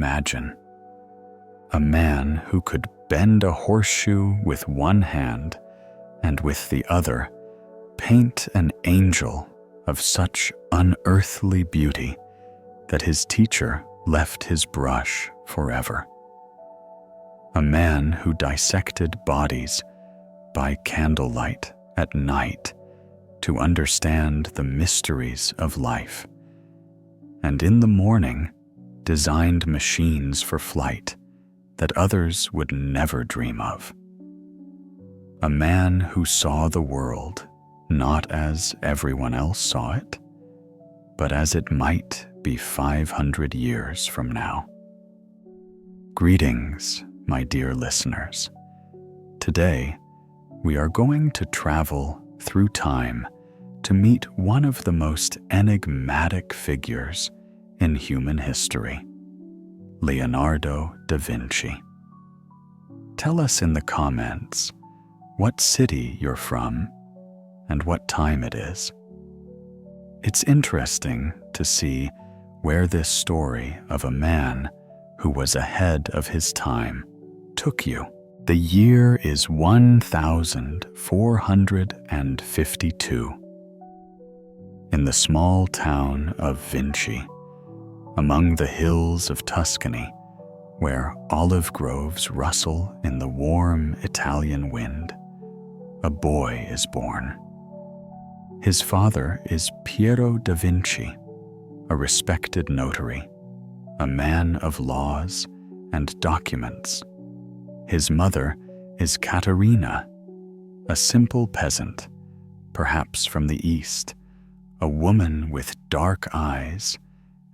imagine a man who could bend a horseshoe with one hand and with the other paint an angel of such unearthly beauty that his teacher left his brush forever. A man who dissected bodies by candlelight at night to understand the mysteries of life, and in the morning designed machines for flight that others would never dream of. A man who saw the world not as everyone else saw it, but as it might be 500 years from now. Greetings, my dear listeners. Today, we are going to travel through time to meet one of the most enigmatic figures in human history, Leonardo da Vinci. Tell us in the comments what city you're from and what time it is. It's interesting to see where this story of a man who was ahead of his time took you. The year is 1452. In the small town of Vinci, among the hills of Tuscany, where olive groves rustle in the warm Italian wind, a boy is born. His father is Piero da Vinci, a respected notary, a man of laws and documents. His mother is Caterina, a simple peasant, perhaps from the East, a woman with dark eyes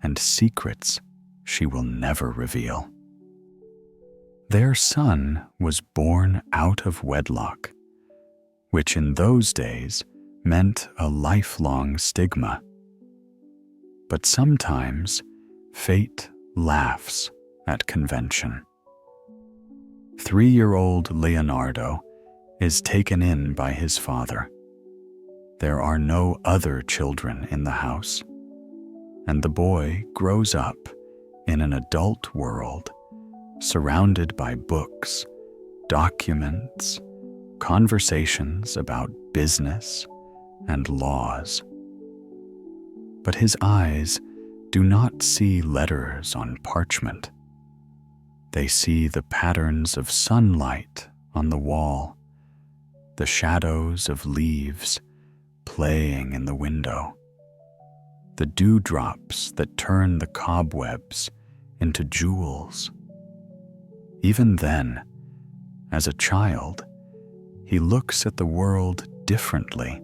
and secrets she will never reveal. Their son was born out of wedlock, which in those days meant a lifelong stigma. But sometimes fate laughs at convention. 3-year-old Leonardo is taken in by his father. There are no other children in the house, and the boy grows up in an adult world, surrounded by books, documents, conversations about business and laws. But his eyes do not see letters on parchment. They see the patterns of sunlight on the wall, the shadows of leaves playing in the window, the dewdrops that turn the cobwebs into jewels. Even then, as a child, he looks at the world differently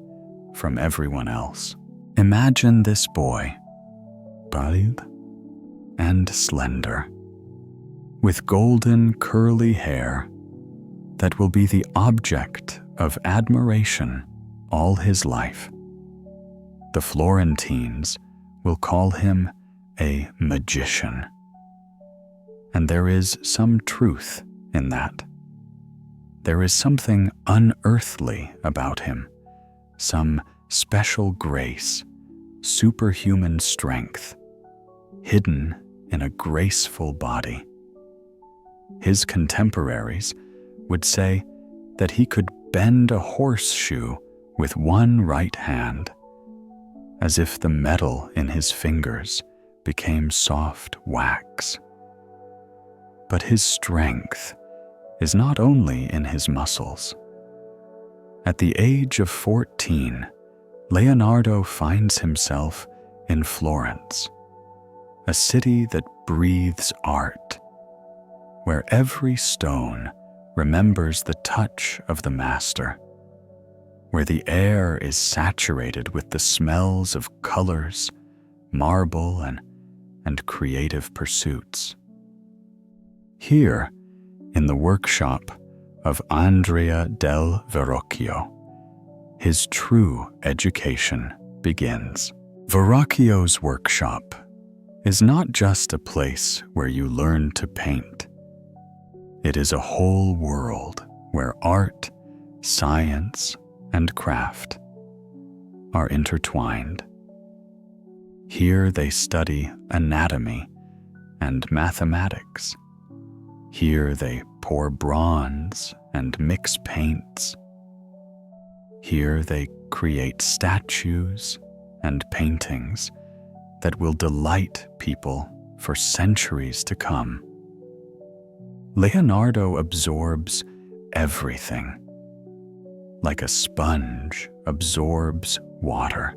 from everyone else. Imagine this boy, pallid and slender, with golden curly hair that will be the object of admiration all his life. The Florentines will call him a magician. And there is some truth in that. There is something unearthly about him, some special grace, superhuman strength, hidden in a graceful body. His contemporaries would say that he could bend a horseshoe with one right hand, as if the metal in his fingers became soft wax. But his strength is not only in his muscles. At the age of 14, Leonardo finds himself in Florence, a city that breathes art, where every stone remembers the touch of the master, where the air is saturated with the smells of colors, marble, and creative pursuits. Here, in the workshop of Andrea del Verrocchio, his true education begins. Verrocchio's workshop is not just a place where you learn to paint. It is a whole world where art, science, and craft are intertwined. Here they study anatomy and mathematics. Here they pour bronze and mix paints. Here they create statues and paintings that will delight people for centuries to come. Leonardo absorbs everything, like a sponge absorbs water.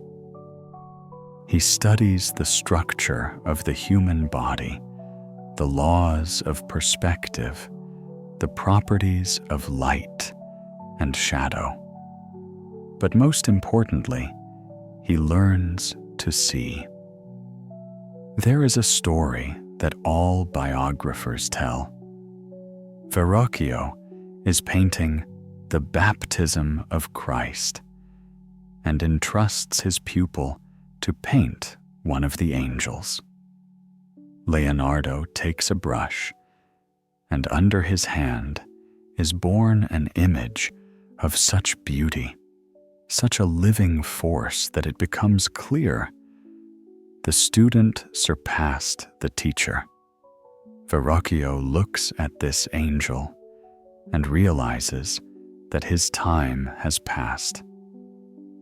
He studies the structure of the human body, the laws of perspective, the properties of light and shadow. But most importantly, he learns to see. There is a story that all biographers tell. Verrocchio is painting the baptism of Christ and entrusts his pupil to paint one of the angels. Leonardo takes a brush, and under his hand is born an image of such beauty, such a living force that it becomes clear. The student surpassed the teacher. Verrocchio looks at this angel and realizes that his time has passed.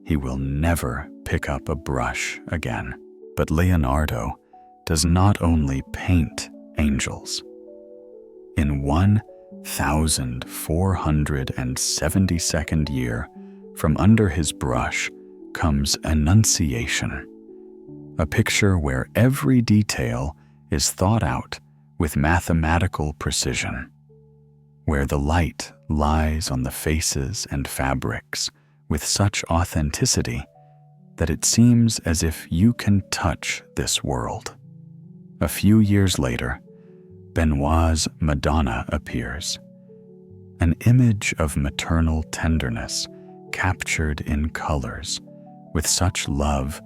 He will never pick up a brush again. But Leonardo does not only paint angels. In 1472nd year, from under his brush comes Annunciation, a picture where every detail is thought out with mathematical precision, where the light lies on the faces and fabrics with such authenticity that it seems as if you can touch this world. A few years later, Benoit's Madonna appears, an image of maternal tenderness captured in colors with such love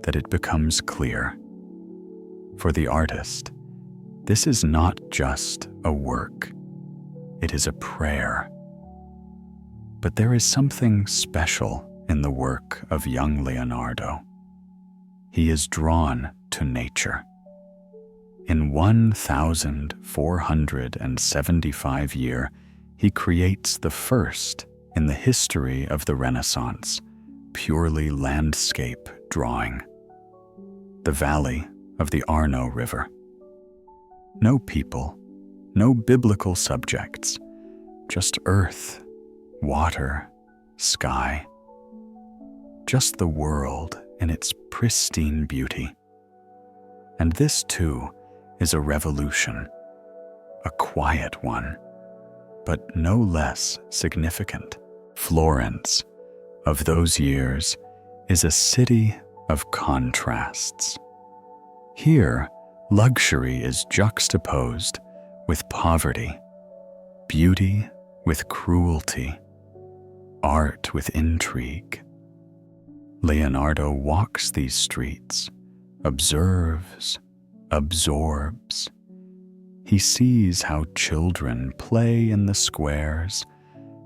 that it becomes clear. For the artist, this is not just a work, it is a prayer. But there is something special in the work of young Leonardo. He is drawn to nature. In 1475 year, he creates the first in the history of the Renaissance purely landscape drawing. The valley of the Arno River. No people, no biblical subjects, just earth, water, sky. Just the world in its pristine beauty. And this too is a revolution, a quiet one, but no less significant. Florence, of those years, is a city of contrasts. Here, luxury is juxtaposed with poverty, beauty with cruelty, art with intrigue. Leonardo walks these streets, observes, absorbs. He sees how children play in the squares,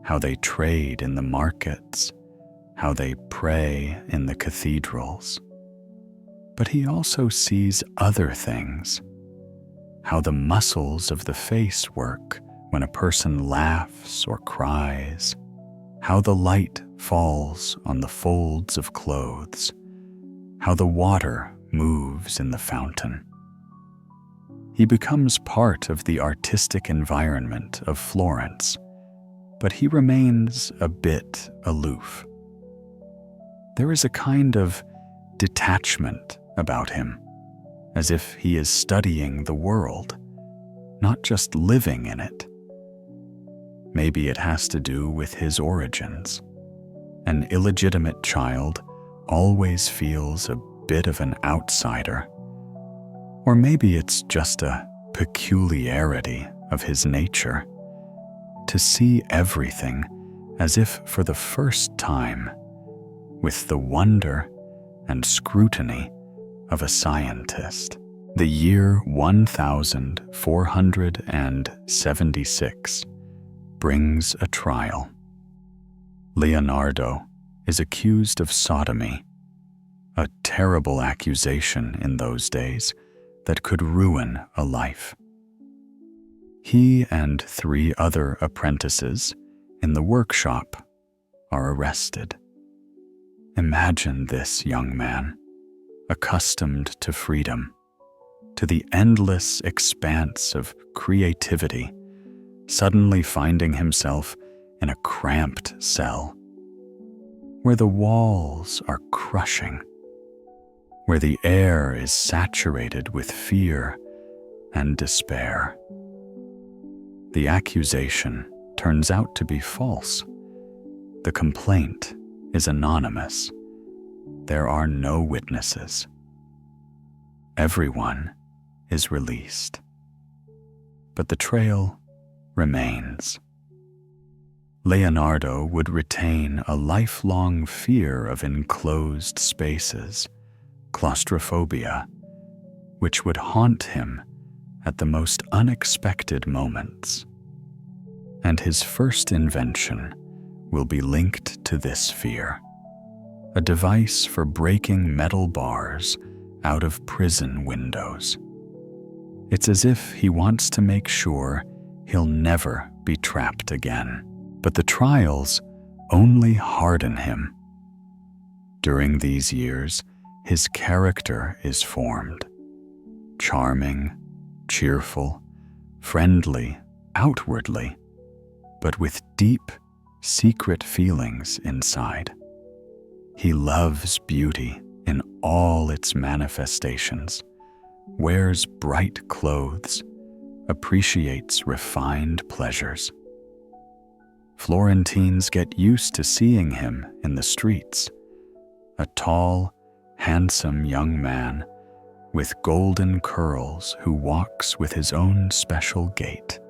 how they trade in the markets, how they pray in the cathedrals. But he also sees other things, how the muscles of the face work when a person laughs or cries, how the light falls on the folds of clothes, how the water moves in the fountain. He becomes part of the artistic environment of Florence, but he remains a bit aloof. There is a kind of detachment about him, as if he is studying the world, not just living in it. Maybe it has to do with his origins. An illegitimate child always feels a bit of an outsider. Or maybe it's just a peculiarity of his nature, to see everything as if for the first time, with the wonder and scrutiny of a scientist. The year 1476 brings a trial. Leonardo is accused of sodomy, a terrible accusation in those days, that could ruin a life. He and 3 other apprentices in the workshop are arrested. Imagine this young man, accustomed to freedom, to the endless expanse of creativity, suddenly finding himself in a cramped cell, where the walls are crushing, where the air is saturated with fear and despair. The accusation turns out to be false. The complaint is anonymous. There are no witnesses. Everyone is released. But the trail remains. Leonardo would retain a lifelong fear of enclosed spaces, claustrophobia, which would haunt him at the most unexpected moments. And his first invention will be linked to this fear, a device for breaking metal bars out of prison windows. It's as if he wants to make sure he'll never be trapped again. But the trials only harden him. During these years, his character is formed. Charming, cheerful, friendly outwardly, but with deep, secret feelings inside. He loves beauty in all its manifestations, wears bright clothes, appreciates refined pleasures. Florentines get used to seeing him in the streets, a tall, handsome young man with golden curls who walks with his own special gait,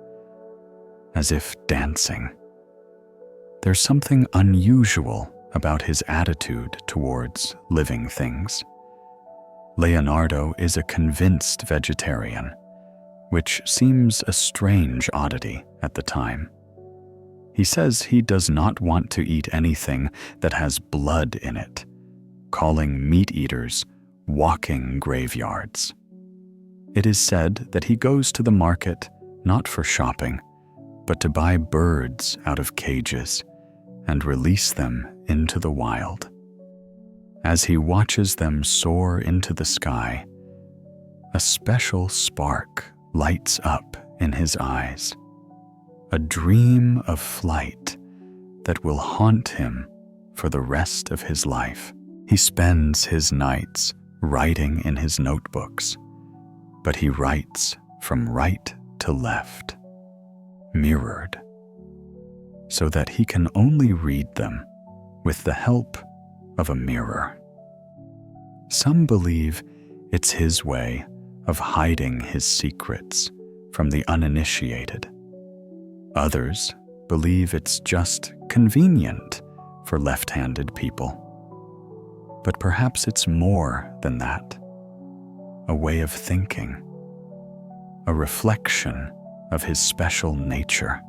as if dancing. There's something unusual about his attitude towards living things. Leonardo is a convinced vegetarian, which seems a strange oddity at the time. He says he does not want to eat anything that has blood in it, calling meat eaters walking graveyards. It is said that he goes to the market not for shopping, but to buy birds out of cages and release them into the wild. As he watches them soar into the sky, a special spark lights up in his eyes, a dream of flight that will haunt him for the rest of his life. He spends his nights writing in his notebooks, but he writes from right to left, mirrored, so that he can only read them with the help of a mirror. Some believe it's his way of hiding his secrets from the uninitiated. Others believe it's just convenient for left-handed people. But perhaps it's more than that. A way of thinking, a reflection of his special nature,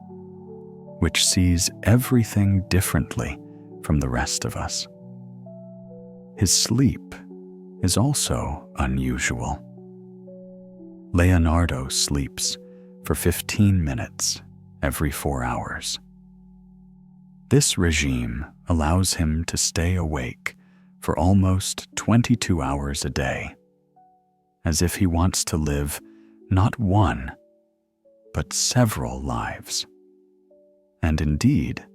which sees everything differently from the rest of us. His sleep is also unusual. Leonardo sleeps for 15 minutes every 4 hours. This regime allows him to stay awake for almost 22 hours a day, as if he wants to live not one, but several lives. And indeed,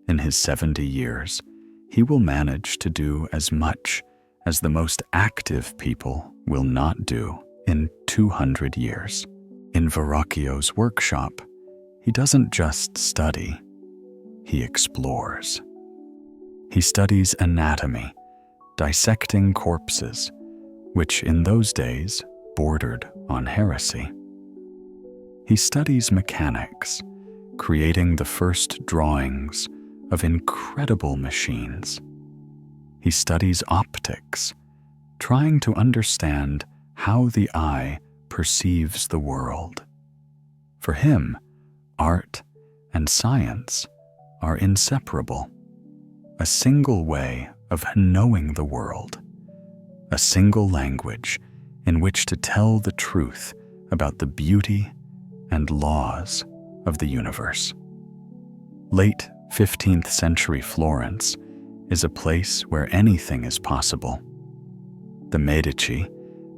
in his 70 years, he will manage to do as much as the most active people will not do in 200 years. In Verrocchio's workshop, he doesn't just study, he explores. He studies anatomy, dissecting corpses, which in those days bordered on heresy. He studies mechanics, creating the first drawings of incredible machines. He studies optics, trying to understand how the eye perceives the world. For him, art and science are inseparable, a single way of knowing the world, a single language in which to tell the truth about the beauty and laws of the universe. Late 15th century Florence is a place where anything is possible. The Medici,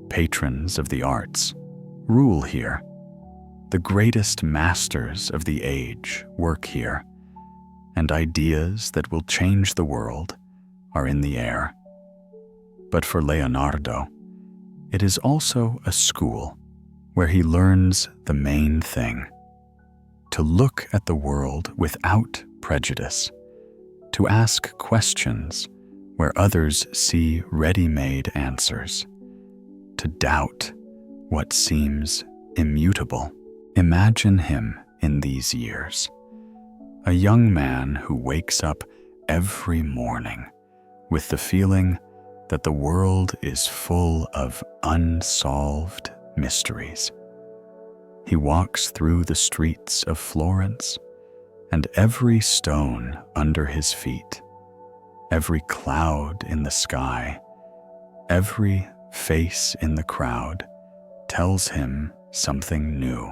patrons of the arts, rule here. The greatest masters of the age work here, and ideas that will change the world are in the air. But for Leonardo, it is also a school where he learns the main thing: to look at the world without prejudice, to ask questions where others see ready-made answers, to doubt what seems immutable. Imagine him in these years, a young man who wakes up every morning with the feeling that the world is full of unsolved mysteries. He walks through the streets of Florence, and every stone under his feet, every cloud in the sky, every face in the crowd tells him something new.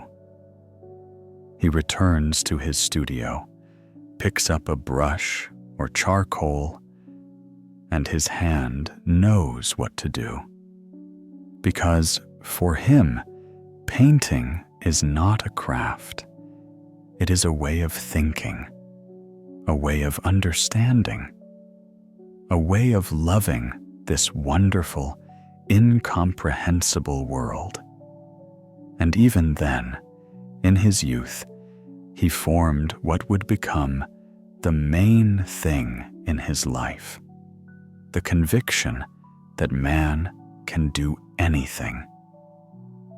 He returns to his studio, picks up a brush or charcoal, and his hand knows what to do. Because for him, painting is not a craft. It is a way of thinking, a way of understanding, a way of loving this wonderful, incomprehensible world. And even then, in his youth, he formed what would become the main thing in his life: the conviction that man can do anything,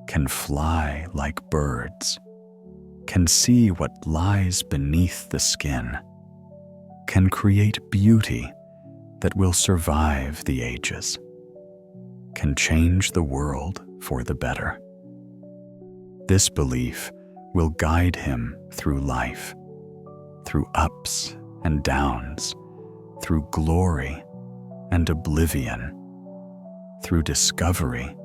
can fly like birds, can see what lies beneath the skin, can create beauty that will survive the ages, can change the world for the better. This belief will guide him through life, through ups and downs, through glory and oblivion, through discovery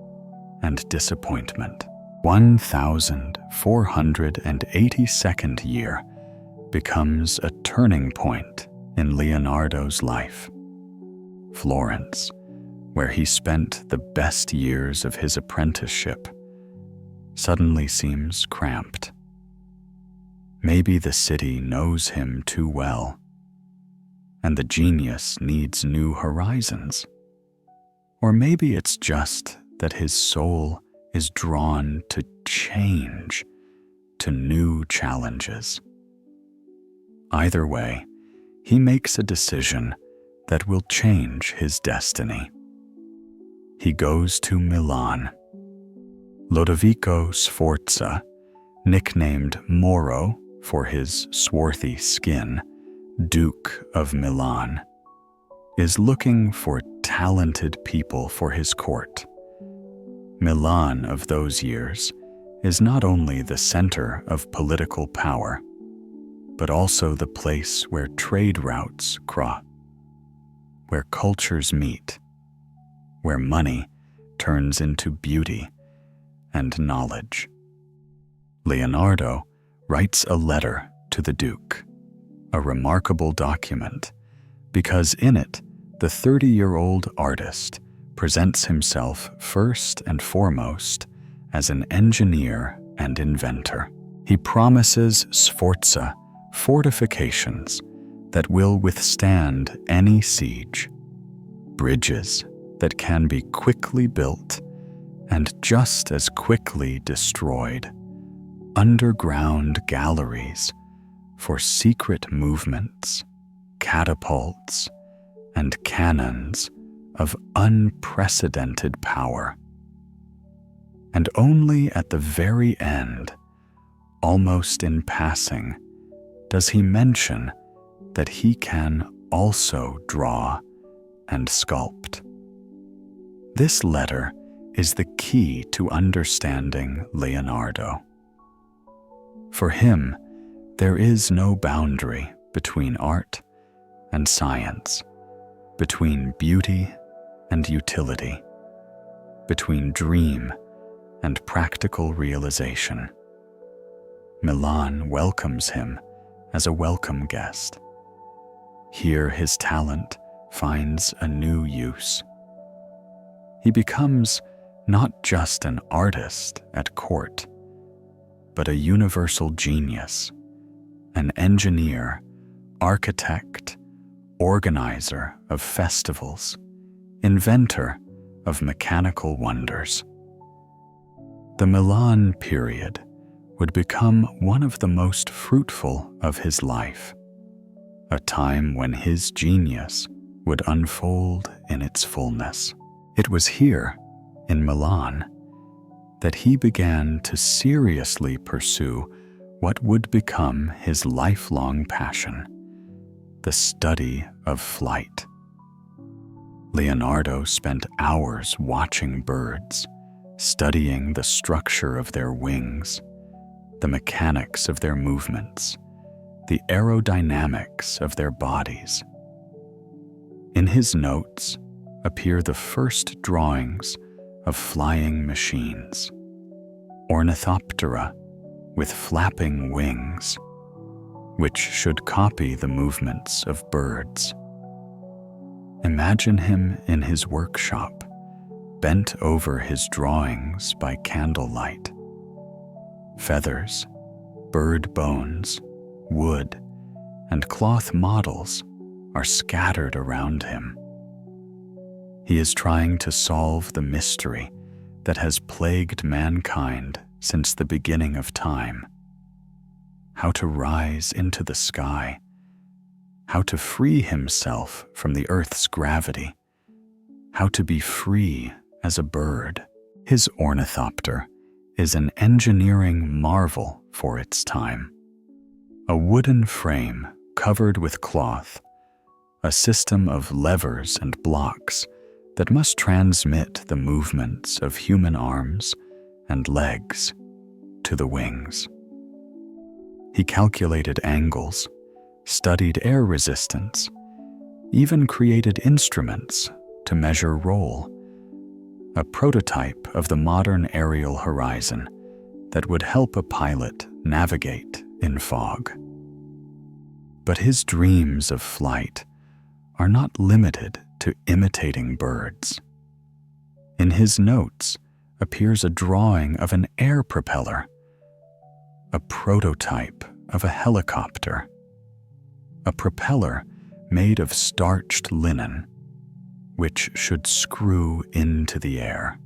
and disappointment. 1482nd year becomes a turning point in Leonardo's life. Florence, where he spent the best years of his apprenticeship, suddenly seems cramped. Maybe the city knows him too well, and the genius needs new horizons. Or maybe it's just that his soul is drawn to change, to new challenges. Either way, he makes a decision that will change his destiny. He goes to Milan. Lodovico Sforza, nicknamed Moro for his swarthy skin, Duke of Milan, is looking for talented people for his court. Milan of those years is not only the center of political power, but also the place where trade routes cross, where cultures meet, where money turns into beauty and knowledge. Leonardo writes a letter to the Duke, a remarkable document, because in it, the 30-year-old artist presents himself first and foremost as an engineer and inventor. He promises Sforza fortifications that will withstand any siege, bridges that can be quickly built and just as quickly destroyed, underground galleries for secret movements, catapults, and cannons of unprecedented power. And only at the very end, almost in passing, does he mention that he can also draw and sculpt. This letter is the key to understanding Leonardo. For him, there is no boundary between art and science, between beauty and utility. between dream and practical realization. Milan welcomes him as a welcome guest. Here his talent finds a new use. He becomes not just an artist at court, but a universal genius, an engineer, architect, organizer of festivals, inventor of mechanical wonders. The Milan period would become one of the most fruitful of his life, a time when his genius would unfold in its fullness. It was here, in Milan, that he began to seriously pursue what would become his lifelong passion, the study of flight. Leonardo spent hours watching birds, studying the structure of their wings, the mechanics of their movements, the aerodynamics of their bodies. In his notes appear the first drawings of flying machines, ornithoptera with flapping wings, which should copy the movements of birds. Imagine him in his workshop, bent over his drawings by candlelight. Feathers, bird bones, wood, and cloth models are scattered around him. He is trying to solve the mystery that has plagued mankind since the beginning of time. How to rise into the sky, how to free himself from the earth's gravity, how to be free as a bird. His ornithopter is an engineering marvel for its time. A wooden frame covered with cloth, a system of levers and blocks that must transmit the movements of human arms and legs to the wings. He calculated angles, studied air resistance, even created instruments to measure roll, a prototype of the modern aerial horizon that would help a pilot navigate in fog. But his dreams of flight are not limited to imitating birds. In his notes appears a drawing of an air propeller, a prototype of a helicopter, a propeller made of starched linen, which should screw into the air,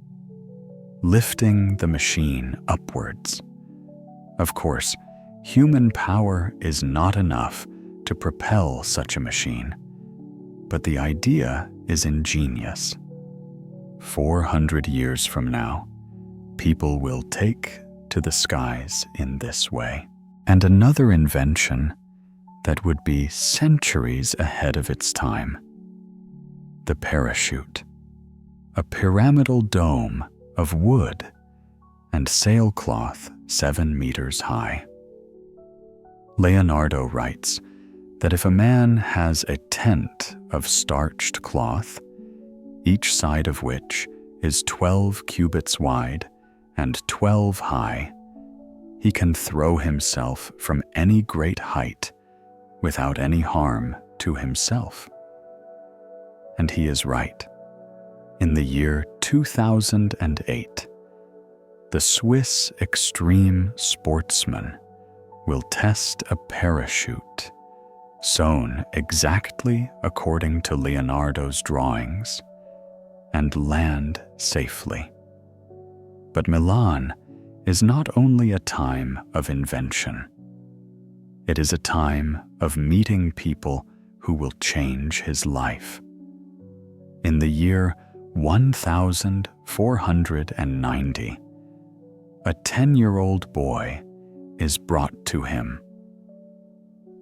lifting the machine upwards. Of course, human power is not enough to propel such a machine, but the idea is ingenious. 400 years from now, people will take to the skies in this way. And another invention that would be centuries ahead of its time: the parachute, a pyramidal dome of wood and sailcloth 7 meters high. Leonardo writes that if a man has a tent of starched cloth, each side of which is 12 cubits wide and 12 high, he can throw himself from any great height without any harm to himself. And he is right. In the year 2008, the Swiss extreme sportsman will test a parachute sewn exactly according to Leonardo's drawings and land safely. But Milan is not only a time of invention. It is a time of meeting people who will change his life. In the year 1490, a 10-year-old boy is brought to him,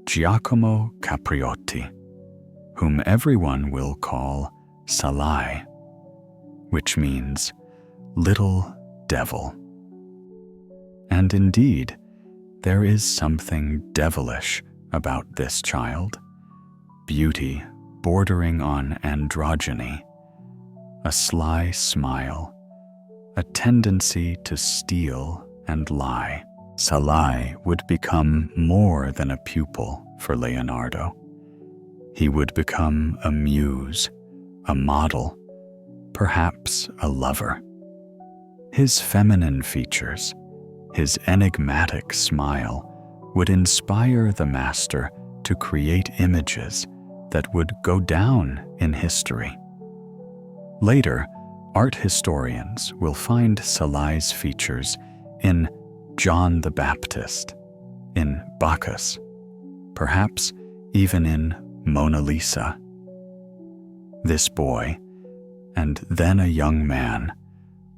Giacomo Capriotti, whom everyone will call Salai, which means little devil. And indeed, there is something devilish about this child, beauty bordering on androgyny, a sly smile, a tendency to steal and lie. Salai would become more than a pupil for Leonardo. He would become a muse, a model, perhaps a lover. His feminine features, his enigmatic smile, would inspire the master to create images that would go down in history. Later, art historians will find Salai's features in John the Baptist, in Bacchus, perhaps even in Mona Lisa. This boy, and then a young man,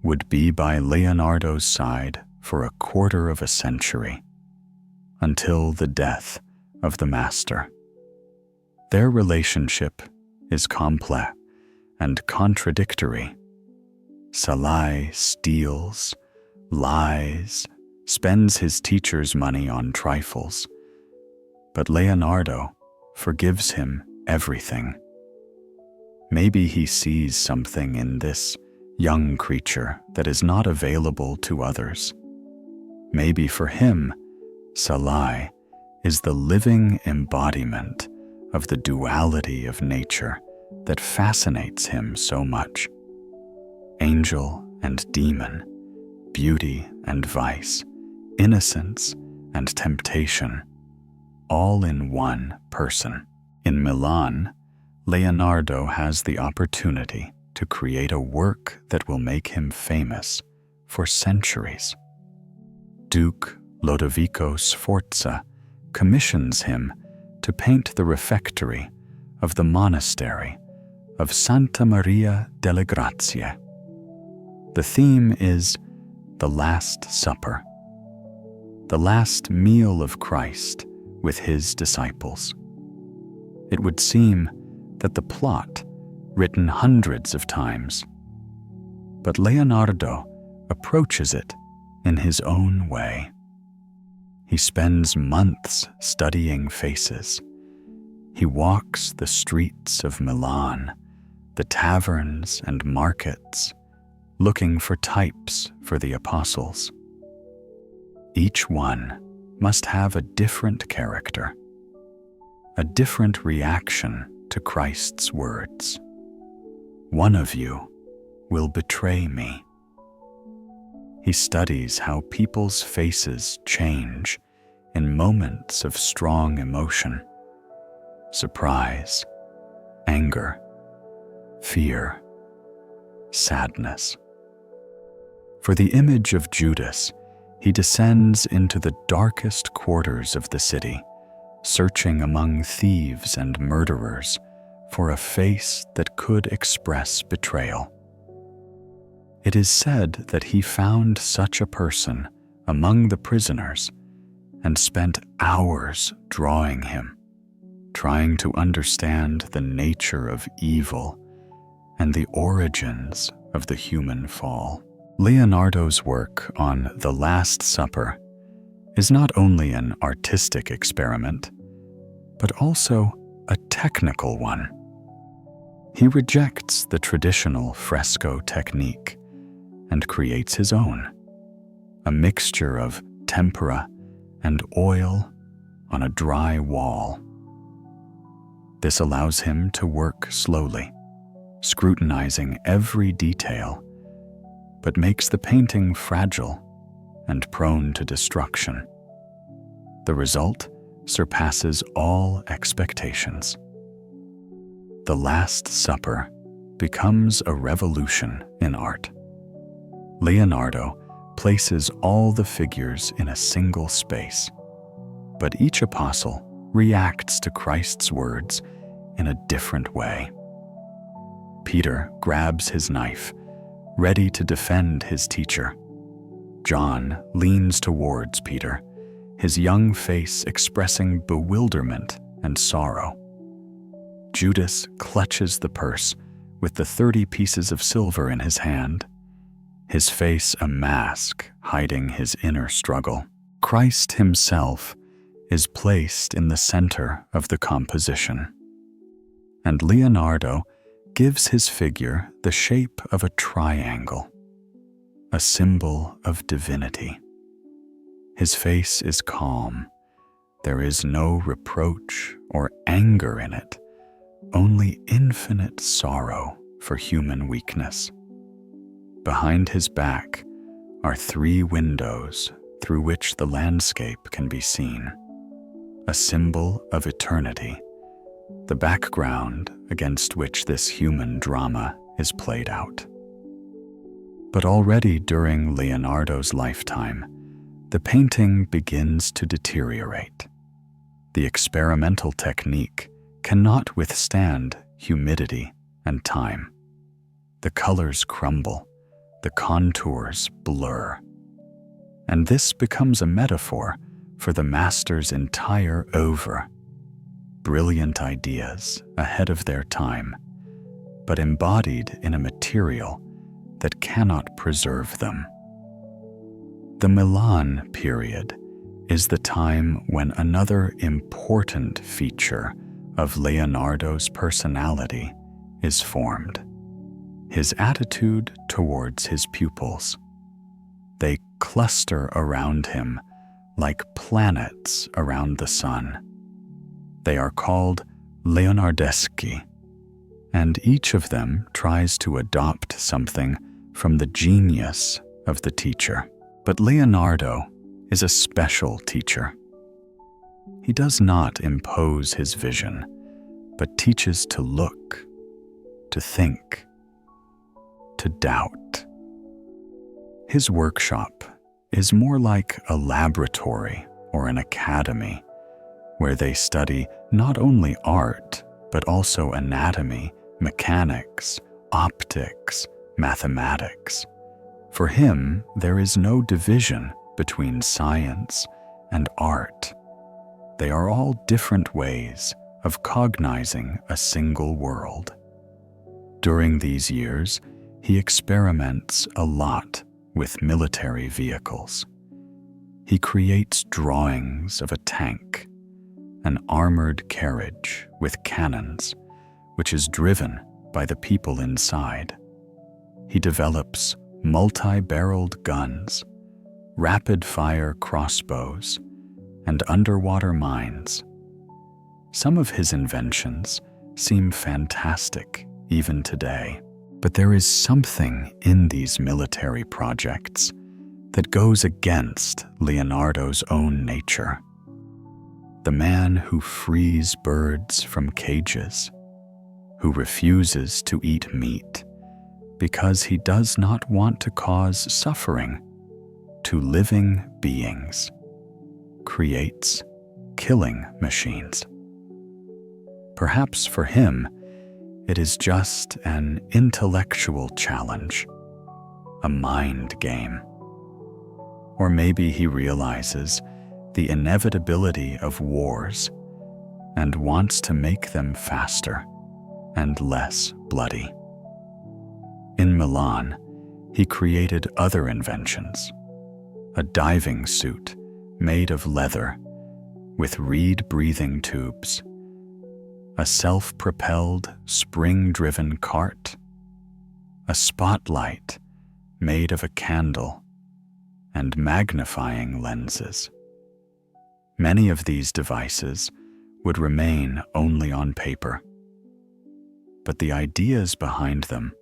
would be by Leonardo's side for a quarter of a century, until the death of the master. Their relationship is complex and contradictory. Salai steals, lies, spends his teacher's money on trifles, but Leonardo forgives him everything. Maybe he sees something in this young creature that is not available to others. Maybe for him, Salai is the living embodiment of the duality of nature that fascinates him so much. Angel and demon, beauty and vice, innocence and temptation, all in one person. In Milan, Leonardo has the opportunity to create a work that will make him famous for centuries. Duke Lodovico Sforza commissions him to paint the refectory of the monastery of Santa Maria delle Grazie. The theme is the Last Supper, the last meal of Christ with his disciples. It would seem that the plot, written hundreds of times, but Leonardo approaches it in his own way. He spends months studying faces. He walks the streets of Milan, the taverns and markets, looking for types for the apostles. Each one must have a different character, a different reaction to Christ's words. One of you will betray me. He studies how people's faces change in moments of strong emotion: surprise, anger, fear, sadness. For the image of Judas, he descends into the darkest quarters of the city, searching among thieves and murderers for a face that could express betrayal. It is said that he found such a person among the prisoners and spent hours drawing him, trying to understand the nature of evil and the origins of the human fall. Leonardo's work on The Last Supper is not only an artistic experiment, but also a technical one. He rejects the traditional fresco technique and creates his own, a mixture of tempera and oil on a dry wall. This allows him to work slowly, scrutinizing every detail, but makes the painting fragile and prone to destruction. The result surpasses all expectations. The Last Supper becomes a revolution in art. Leonardo places all the figures in a single space, but each apostle reacts to Christ's words in a different way. Peter grabs his knife, ready to defend his teacher. John leans towards Peter, his young face expressing bewilderment and sorrow. Judas clutches the purse with the 30 pieces of silver in his hand, his face a mask hiding his inner struggle. Christ himself is placed in the center of the composition, and Leonardo gives his figure the shape of a triangle, a symbol of divinity. His face is calm. There is no reproach or anger in it, only infinite sorrow for human weakness. Behind his back are 3 windows through which the landscape can be seen, a symbol of eternity, the background against which this human drama is played out. But already during Leonardo's lifetime, the painting begins to deteriorate. The experimental technique cannot withstand humidity and time. The colors crumble, the contours blur. And this becomes a metaphor for the master's entire oeuvre. Brilliant ideas ahead of their time, but embodied in a material that cannot preserve them. The Milan period is the time when another important feature of Leonardo's personality is formed: his attitude towards his pupils. They cluster around him like planets around the sun. They are called Leonardeschi, and each of them tries to adopt something from the genius of the teacher. But Leonardo is a special teacher. He does not impose his vision, but teaches to look, to think, to doubt. His workshop is more like a laboratory or an academy, where they study not only art, but also anatomy, mechanics, optics, mathematics. For him, there is no division between science and art. They are all different ways of cognizing a single world. During these years, he experiments a lot with military vehicles. He creates drawings of a tank, an armored carriage with cannons, which is driven by the people inside. He develops multi-barreled guns, rapid-fire crossbows, and underwater mines. Some of his inventions seem fantastic even today, but there is something in these military projects that goes against Leonardo's own nature. The man who frees birds from cages, who refuses to eat meat because he does not want to cause suffering to living beings, creates killing machines. Perhaps for him, it is just an intellectual challenge, a mind game. Or maybe he realizes the inevitability of wars and wants to make them faster and less bloody. In Milan, he created other inventions: a diving suit made of leather with reed-breathing tubes, a self-propelled, spring-driven cart, a spotlight made of a candle, and magnifying lenses. Many of these devices would remain only on paper, but the ideas behind them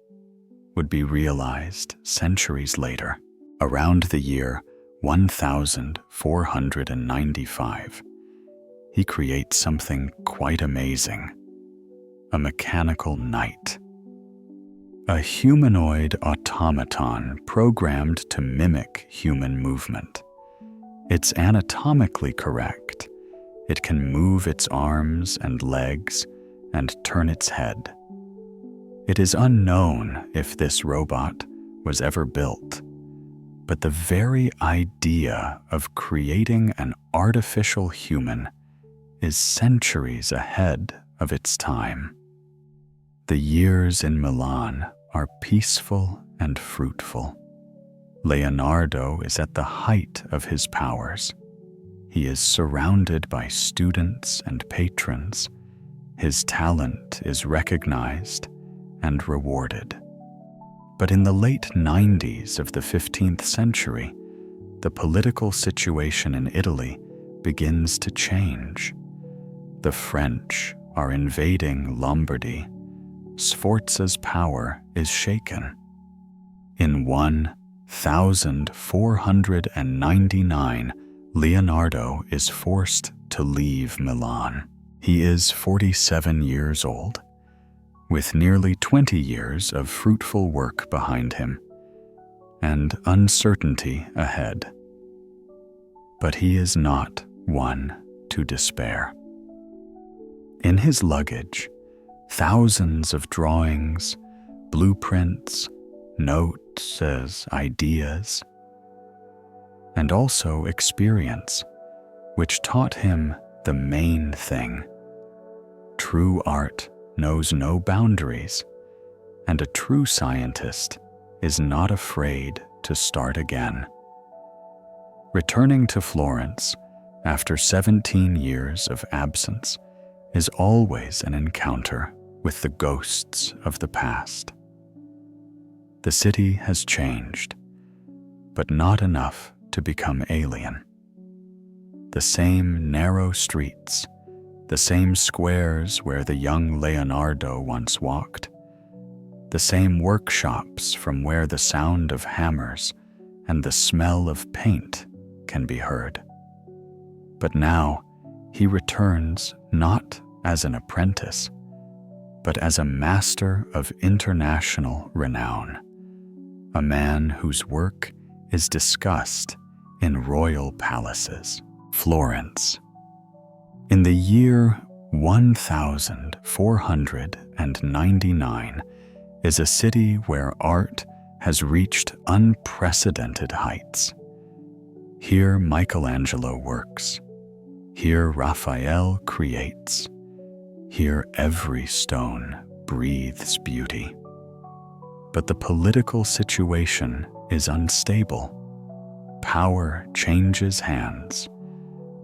would be realized centuries later. Around the year 1495, he creates something quite amazing: a mechanical knight. A humanoid automaton programmed to mimic human movement. It's anatomically correct. It can move its arms and legs and turn its head. It is unknown if this robot was ever built, but the very idea of creating an artificial human is centuries ahead of its time. The years in Milan are peaceful and fruitful. Leonardo is at the height of his powers. He is surrounded by students and patrons. His talent is recognized and rewarded. But in the late 90s of the 15th century, the political situation in Italy begins to change. The French are invading Lombardy. Sforza's power is shaken. In 1499, Leonardo is forced to leave Milan. He is 47 years old, with nearly 20 years of fruitful work behind him and uncertainty ahead. But he is not one to despair. In his luggage, thousands of drawings, blueprints, notes as ideas, and also experience, which taught him the main thing. True art knows no boundaries, and a true scientist is not afraid to start again. Returning to Florence after 17 years of absence is always an encounter with the ghosts of the past. The city has changed, but not enough to become alien. The same narrow streets, the same squares where the young Leonardo once walked, the same workshops from where the sound of hammers and the smell of paint can be heard. But now he returns not as an apprentice, but as a master of international renown, a man whose work is discussed in royal palaces. Florence. In the year 1499 is a city where art has reached unprecedented heights. Here Michelangelo works. Here Raphael creates. Here every stone breathes beauty. But the political situation is unstable. Power changes hands,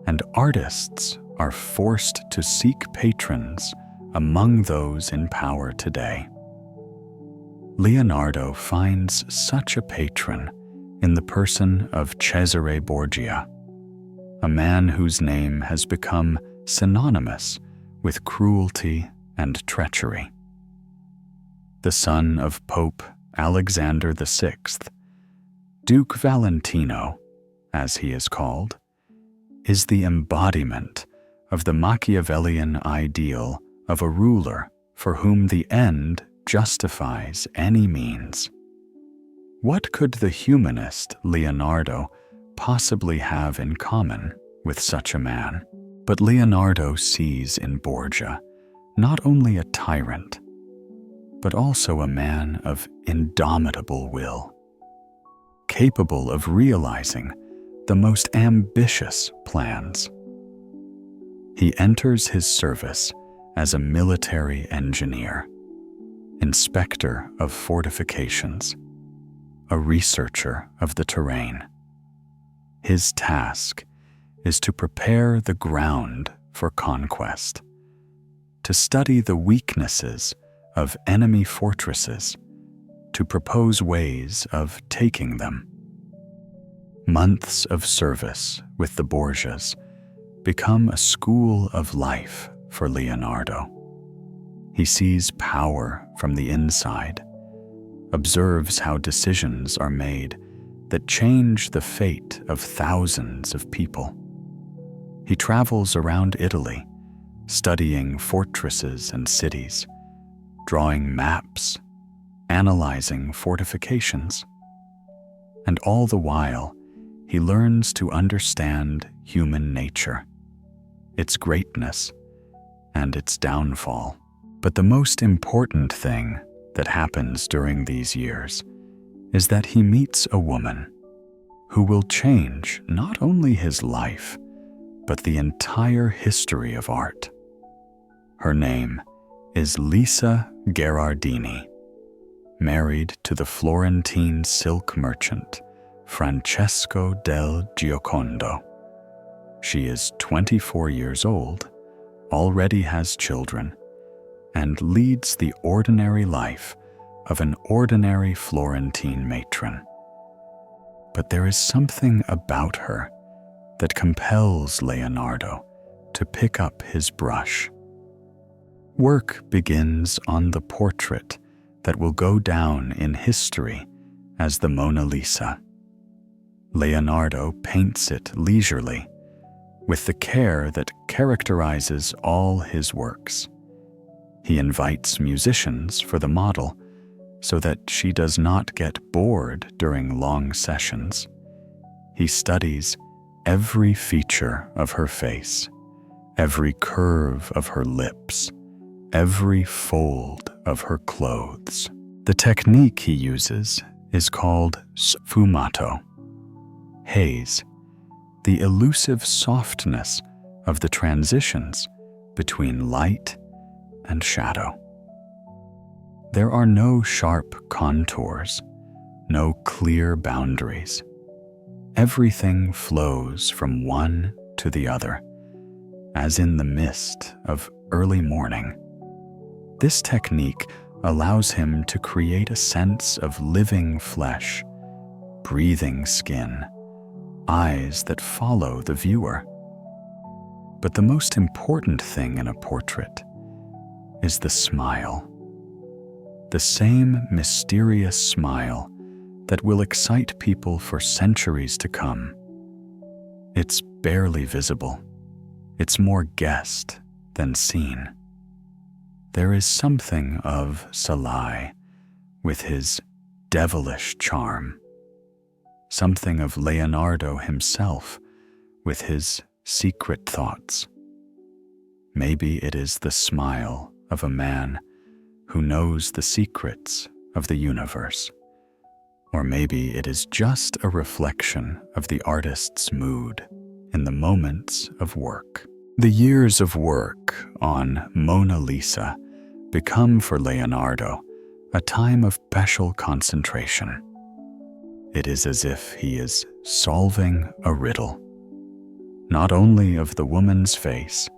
and artists are forced to seek patrons among those in power today. Leonardo finds such a patron in the person of Cesare Borgia, a man whose name has become synonymous with cruelty and treachery. The son of Pope Alexander VI, Duke Valentino, as he is called, is the embodiment of the Machiavellian ideal of a ruler for whom the end justifies any means. What could the humanist Leonardo possibly have in common with such a man? But Leonardo sees in Borgia not only a tyrant, but also a man of indomitable will, capable of realizing the most ambitious plans. He enters his service as a military engineer, inspector of fortifications, a researcher of the terrain. His task is to prepare the ground for conquest, to study the weaknesses of enemy fortresses, to propose ways of taking them. Months of service with the Borgias become a school of life for Leonardo. He sees power from the inside, observes how decisions are made that change the fate of thousands of people. He travels around Italy, studying fortresses and cities, drawing maps, analyzing fortifications. And all the while, he learns to understand human nature, its greatness, and its downfall. But the most important thing that happens during these years is that he meets a woman who will change not only his life, but the entire history of art. Her name is Lisa Gherardini, married to the Florentine silk merchant Francesco del Giocondo. She is 24 years old, already has children, and leads the ordinary life of an ordinary Florentine matron. But there is something about her that compels Leonardo to pick up his brush. Work begins on the portrait that will go down in history as the Mona Lisa. Leonardo paints it leisurely, with the care that characterizes all his works. He invites musicians for the model so that she does not get bored during long sessions. He studies every feature of her face, every curve of her lips, every fold of her clothes. The technique he uses is called sfumato, haze, the elusive softness of the transitions between light and shadow. There are no sharp contours, no clear boundaries. Everything flows from one to the other, as in the mist of early morning. This technique allows him to create a sense of living flesh, breathing skin, eyes that follow the viewer. But the most important thing in a portrait is the smile. The same mysterious smile that will excite people for centuries to come. It's barely visible. It's more guessed than seen. There is something of Salai with his devilish charm, something of Leonardo himself with his secret thoughts. Maybe it is the smile of a man who knows the secrets of the universe. Or maybe it is just a reflection of the artist's mood in the moments of work. The years of work on Mona Lisa become for Leonardo a time of special concentration. It is as if he is solving a riddle, not only of the woman's face,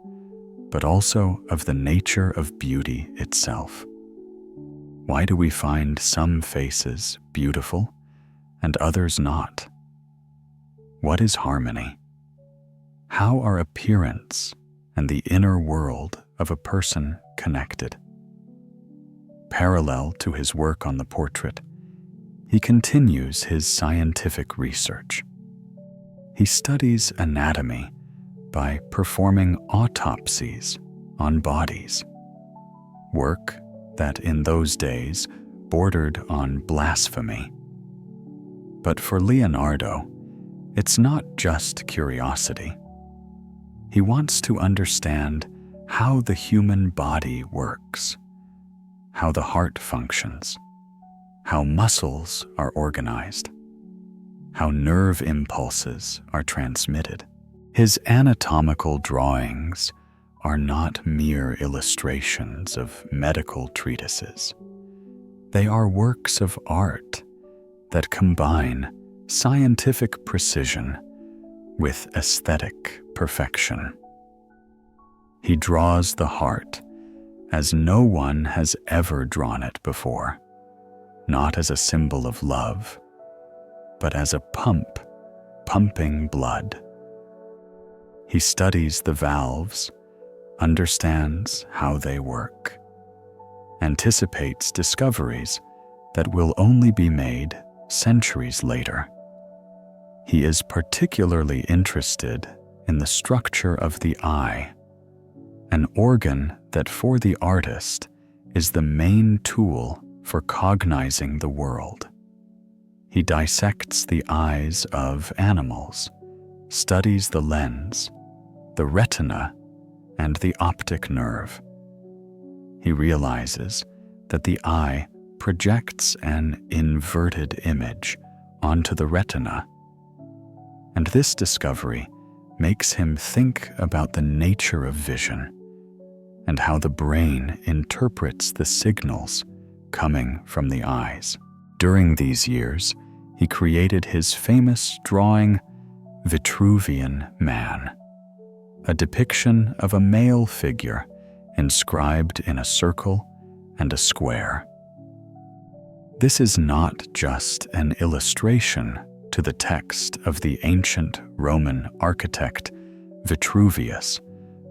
but also of the nature of beauty itself. Why do we find some faces beautiful and others not? What is harmony? How are appearance and the inner world of a person connected? Parallel to his work on the portrait, he continues his scientific research. He studies anatomy by performing autopsies on bodies, work that in those days bordered on blasphemy. But for Leonardo, it's not just curiosity. He wants to understand how the human body works, how the heart functions, how muscles are organized, how nerve impulses are transmitted. His anatomical drawings are not mere illustrations of medical treatises. They are works of art that combine scientific precision with aesthetic perfection. He draws the heart as no one has ever drawn it before, not as a symbol of love, but as a pump pumping blood. He studies the valves, understands how they work, anticipates discoveries that will only be made centuries later. He is particularly interested in the structure of the eye, an organ that for the artist is the main tool for cognizing the world. He dissects the eyes of animals, studies the lens, the retina, and the optic nerve. He realizes that the eye projects an inverted image onto the retina, and this discovery makes him think about the nature of vision and how the brain interprets the signals coming from the eyes. During these years, he created his famous drawing, Vitruvian Man, a depiction of a male figure inscribed in a circle and a square. This is not just an illustration to the text of the ancient Roman architect Vitruvius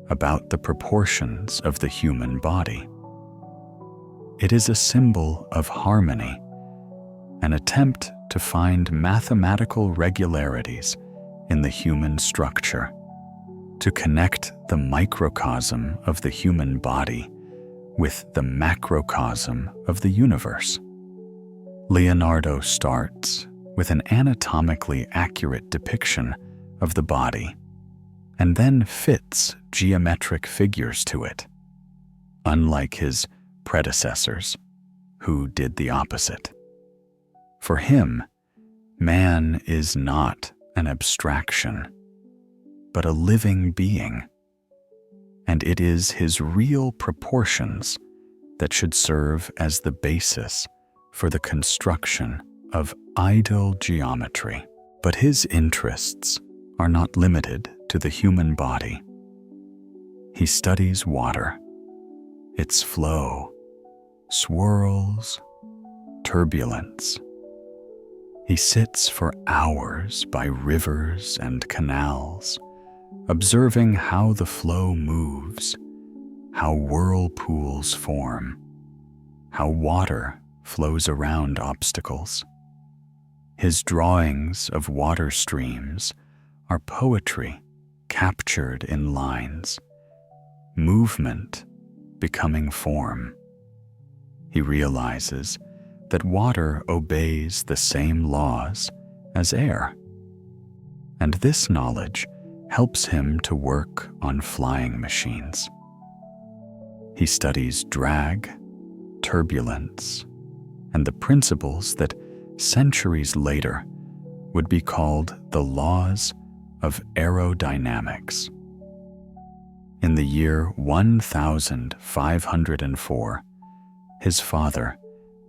about the proportions of the human body. It is a symbol of harmony, an attempt to find mathematical regularities in the human structure, to connect the microcosm of the human body with the macrocosm of the universe. Leonardo starts with an anatomically accurate depiction of the body and then fits geometric figures to it, unlike his predecessors, who did the opposite. For him, man is not an abstraction, but a living being, and it is his real proportions that should serve as the basis for the construction of ideal geometry. But his interests are not limited to the human body. He studies water, its flow, swirls, turbulence. He sits for hours by rivers and canals, observing how the flow moves, how whirlpools form, how water flows around obstacles. His drawings of water streams are poetry captured in lines, movement becoming form. He realizes that water obeys the same laws as air, and this knowledge helps him to work on flying machines. He studies drag, turbulence, and the principles that centuries later would be called the laws of aerodynamics. In the year 1504, his father,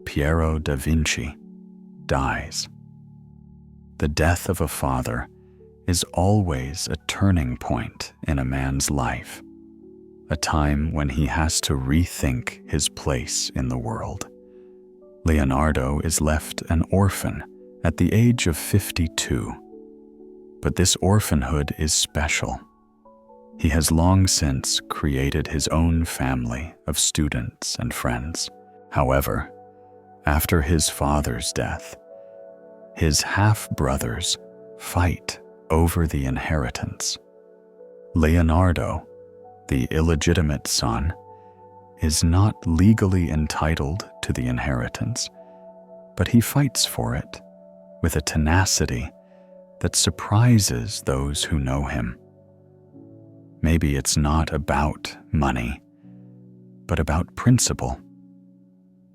Piero da Vinci, dies. The death of a father is always a turning point in a man's life, a time when he has to rethink his place in the world. Leonardo is left an orphan at the age of 52, but this orphanhood is special. He has long since created his own family of students and friends. However, after his father's death, his half-brothers fight over the inheritance. Leonardo, the illegitimate son, is not legally entitled to the inheritance, but he fights for it with a tenacity that surprises those who know him. Maybe it's not about money, but about principle.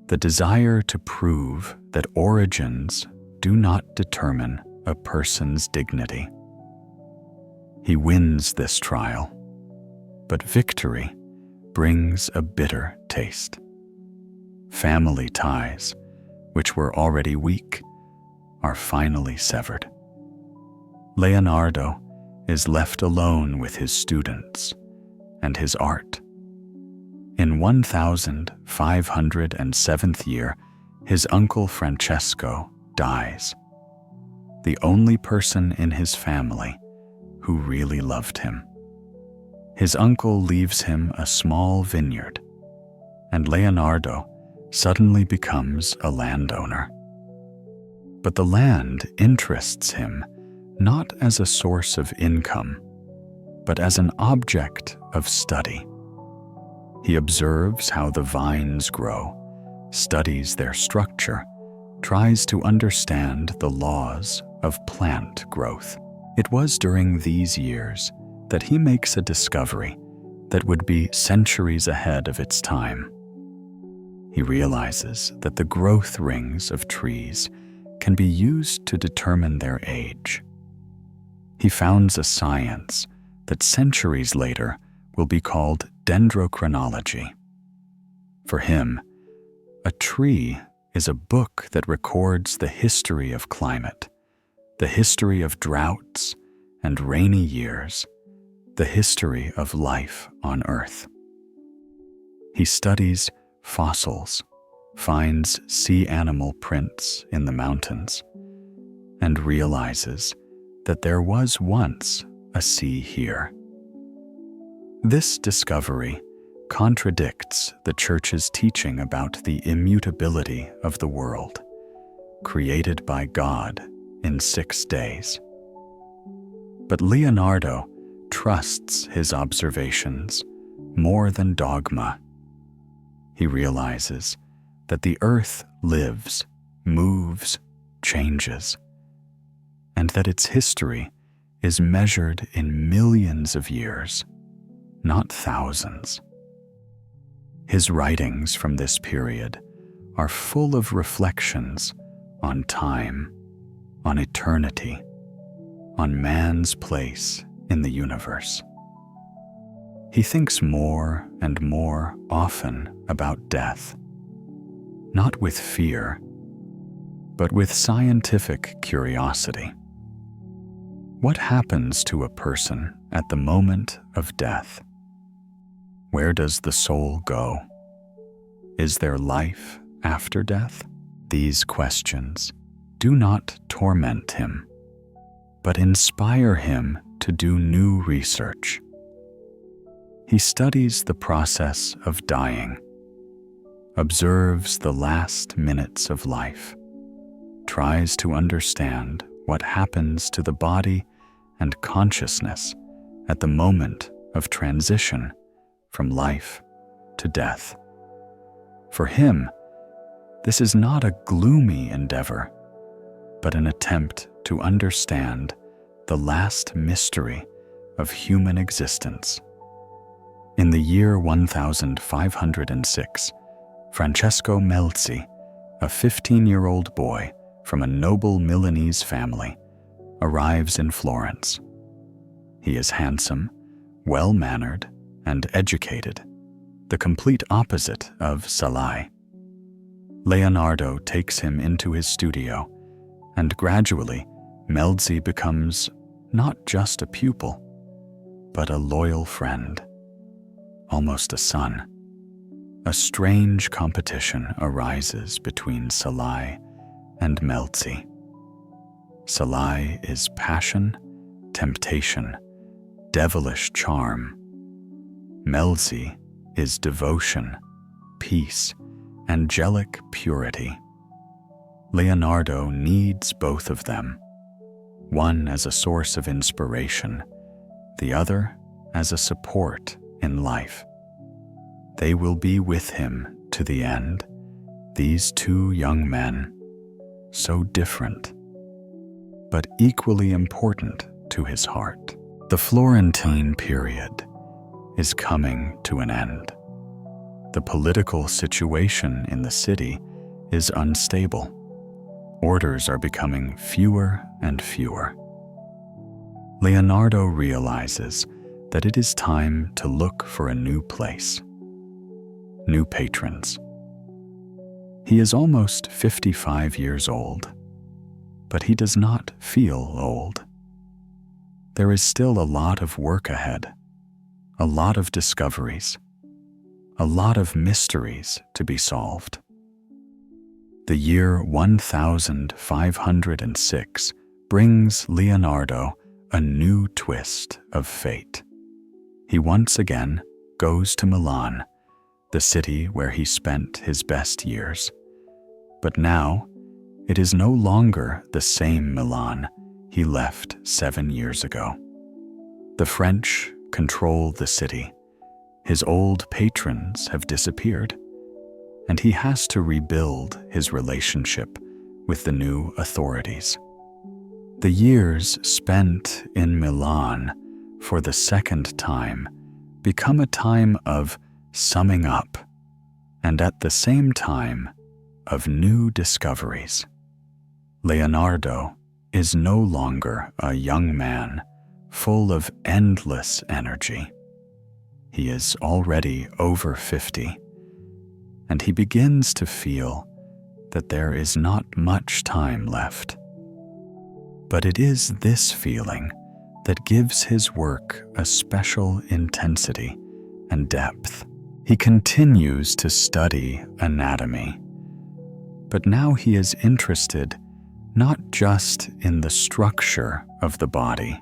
The desire to prove that origins do not determine a person's dignity. He wins this trial, but victory brings a bitter taste. Family ties, which were already weak, are finally severed. Leonardo is left alone with his students and his art. In 1507th year, his uncle Francesco dies, the only person in his family who really loved him. His uncle leaves him a small vineyard, and Leonardo suddenly becomes a landowner. But the land interests him not as a source of income, but as an object of study. He observes how the vines grow, studies their structure, tries to understand the laws of plant growth. It was during these years that he makes a discovery that would be centuries ahead of its time. He realizes that the growth rings of trees can be used to determine their age. He founds a science that centuries later will be called dendrochronology. For him, a tree is a book that records the history of climate, the history of droughts and rainy years, the history of life on Earth. He studies fossils, finds sea animal prints in the mountains and realizes that there was once a sea here. This discovery contradicts the Church's teaching about the immutability of the world, created by God in 6 days. But Leonardo trusts his observations more than dogma. He realizes that the earth lives, moves, changes, and that its history is measured in millions of years, not thousands. His writings from this period are full of reflections on time, on eternity, on man's place in the universe. He thinks more and more often about death, not with fear, but with scientific curiosity. What happens to a person at the moment of death? Where does the soul go? Is there life after death? These questions do not torment him, but inspire him to do new research. He studies the process of dying, observes the last minutes of life, tries to understand what happens to the body and consciousness at the moment of transition from life to death. For him, this is not a gloomy endeavor, but an attempt to understand the last mystery of human existence. In the year 1506, Francesco Melzi, a 15-year-old boy from a noble Milanese family, arrives in Florence. He is handsome, well-mannered, and educated, the complete opposite of Salai. Leonardo takes him into his studio, and gradually Melzi becomes not just a pupil, but a loyal friend, almost a son. A strange competition arises between Salai and Melzi. Salai is passion, temptation, devilish charm. Melzi is devotion, peace, angelic purity. Leonardo needs both of them, one as a source of inspiration, the other as a support in life. They will be with him to the end, these two young men, so different, but equally important to his heart. The Florentine period is coming to an end. The political situation in the city is unstable. Orders are becoming fewer and fewer. Leonardo realizes that it is time to look for a new place, new patrons. He is almost 55 years old, but he does not feel old. There is still a lot of work ahead, a lot of discoveries, a lot of mysteries to be solved. The year 1506 brings Leonardo a new twist of fate. He once again goes to Milan, the city where he spent his best years. But now, it is no longer the same Milan he left 7 years ago. The French control the city. His old patrons have disappeared, and he has to rebuild his relationship with the new authorities. The years spent in Milan for the second time become a time of summing up, and at the same time of new discoveries. Leonardo is no longer a young man full of endless energy. He is already over 50, and he begins to feel that there is not much time left. But it is this feeling that gives his work a special intensity and depth. He continues to study anatomy, But now he is interested not just in the structure of the body,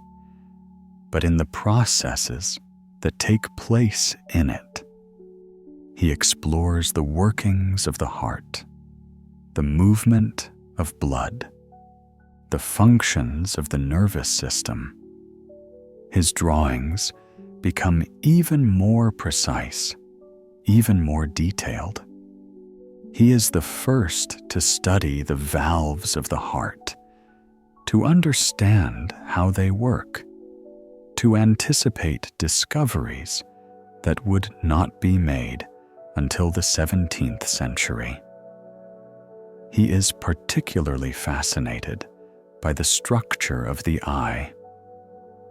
but in the processes that take place in it. He explores the workings of the heart, the movement of blood, the functions of the nervous system. His drawings become even more precise, even more detailed. He is the first to study the valves of the heart, to understand how they work, to anticipate discoveries that would not be made until the 17th century. He is particularly fascinated by the structure of the eye,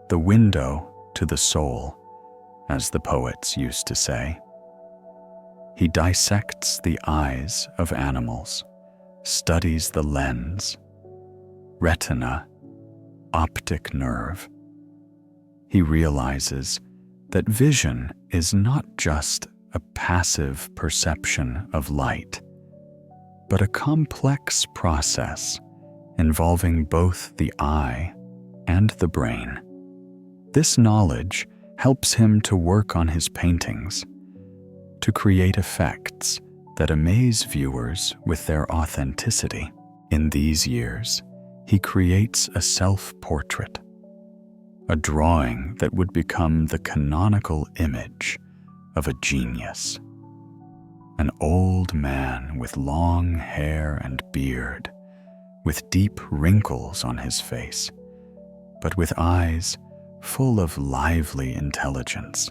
the window to the soul, as the poets used to say. He dissects the eyes of animals, studies the lens, retina, optic nerve. He realizes that vision is not just a passive perception of light, but a complex process involving both the eye and the brain. This knowledge helps him to work on his paintings, to create effects that amaze viewers with their authenticity. In these years, he creates a self-portrait, a drawing that would become the canonical image of a genius. An old man with long hair and beard, with deep wrinkles on his face, but with eyes full of lively intelligence.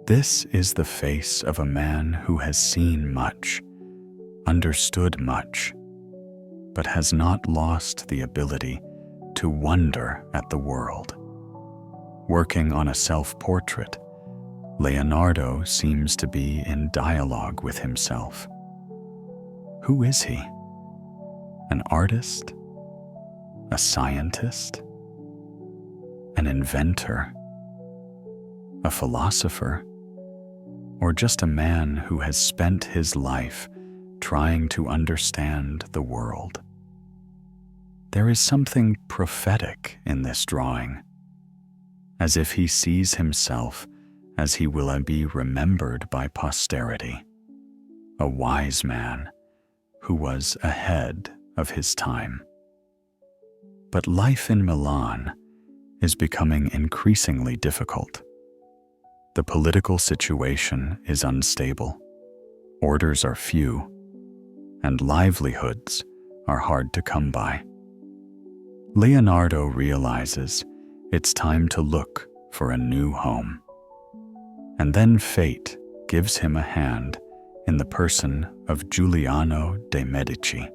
This is the face of a man who has seen much, understood much, but has not lost the ability to wonder at the world. Working on a self-portrait, Leonardo seems to be in dialogue with himself. Who is he? An artist? A scientist? An inventor? A philosopher? Or just a man who has spent his life trying to understand the world? There is something prophetic in this drawing, as if he sees himself as he will be remembered by posterity, a wise man who was ahead of his time. But life in Milan is becoming increasingly difficult. The political situation is unstable, orders are few, and livelihoods are hard to come by. Leonardo realizes it's time to look for a new home. And then fate gives him a hand in the person of Giuliano de' Medici,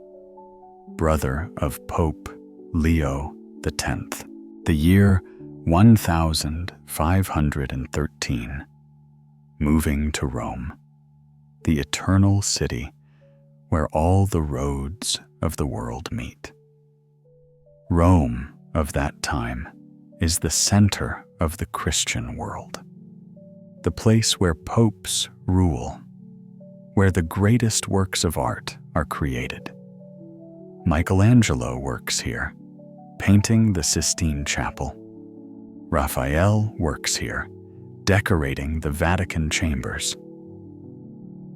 brother of Pope Leo X. The year 1513, moving to Rome, the eternal city where all the roads of the world meet. Rome of that time is the center of the Christian world, the place where popes rule, where the greatest works of art are created. Michelangelo works here, painting the Sistine Chapel. Raphael works here, decorating the Vatican chambers.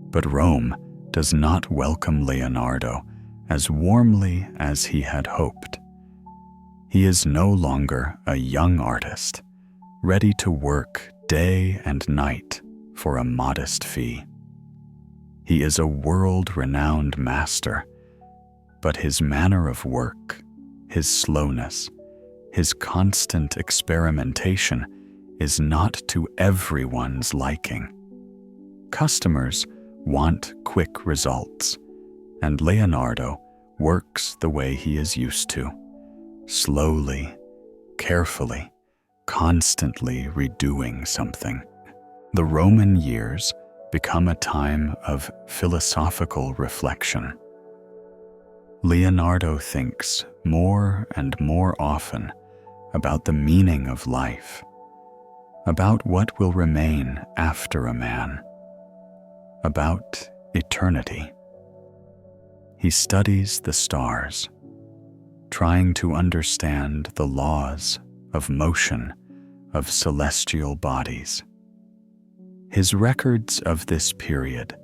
But Rome does not welcome Leonardo as warmly as he had hoped. He is no longer a young artist, ready to work day and night for a modest fee. He is a world-renowned master, but his manner of work, his slowness, his constant experimentation is not to everyone's liking. Customers want quick results, and Leonardo works the way he is used to, slowly, carefully, constantly redoing something. The Roman years become a time of philosophical reflection. Leonardo thinks more and more often about the meaning of life, about what will remain after a man, about eternity. he studies the stars, trying to understand the laws of motion of celestial bodies. His records of this period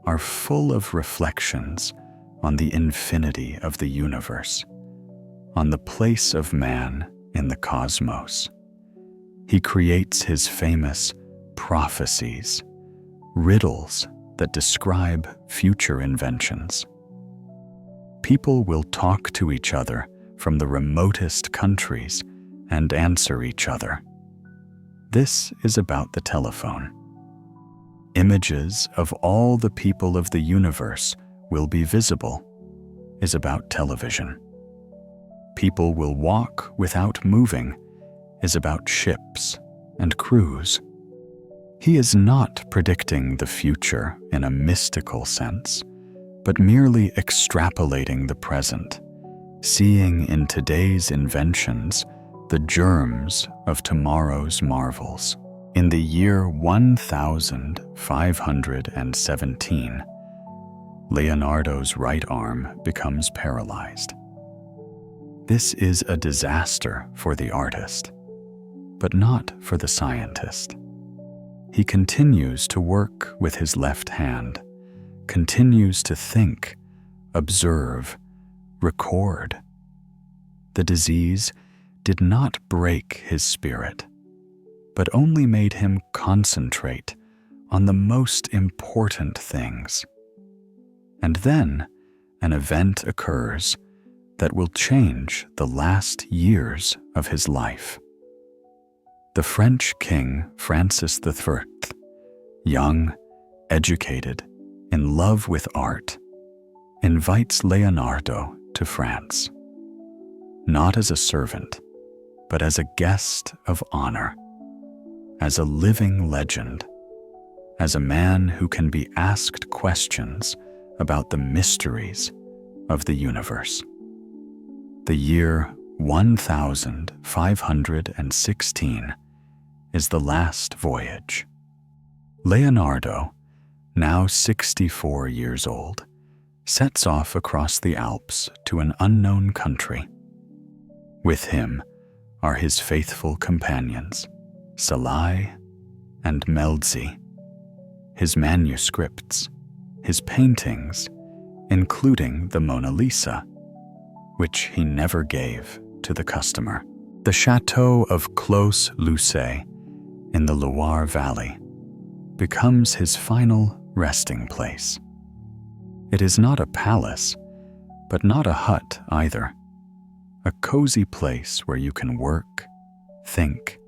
are full of reflections on the infinity of the universe, on the place of man in the cosmos. He creates his famous prophecies, riddles that describe future inventions. People will talk to each other from the remotest countries and answer each other. This is about the telephone. Images of all the people of the universe will be visible is about television. People will walk without moving is about ships and crews. He is not predicting the future in a mystical sense, but merely extrapolating the present, seeing in today's inventions the germs of tomorrow's marvels. In the year 1517, Leonardo's right arm becomes paralyzed. This is a disaster for the artist, but not for the scientist. He continues to work with his left hand, continues to think, observe, record. The disease did not break his spirit, but only made him concentrate on the most important things. And then an event occurs that will change the last years of his life. The French king Francis I, young, educated, in love with art, invites Leonardo to France, not as a servant, but as a guest of honor, as a living legend, as a man who can be asked questions about the mysteries of the universe. The year 1516 is the last voyage. Leonardo, now 64 years old, sets off across the Alps to an unknown country. With him are his faithful companions, Salai and Melzi, his manuscripts, his paintings, including the Mona Lisa, which he never gave to the customer. The chateau of Clos-Lucé in the Loire Valley becomes his final resting place. It is not a palace, but not a hut either. A cozy place where you can work, think,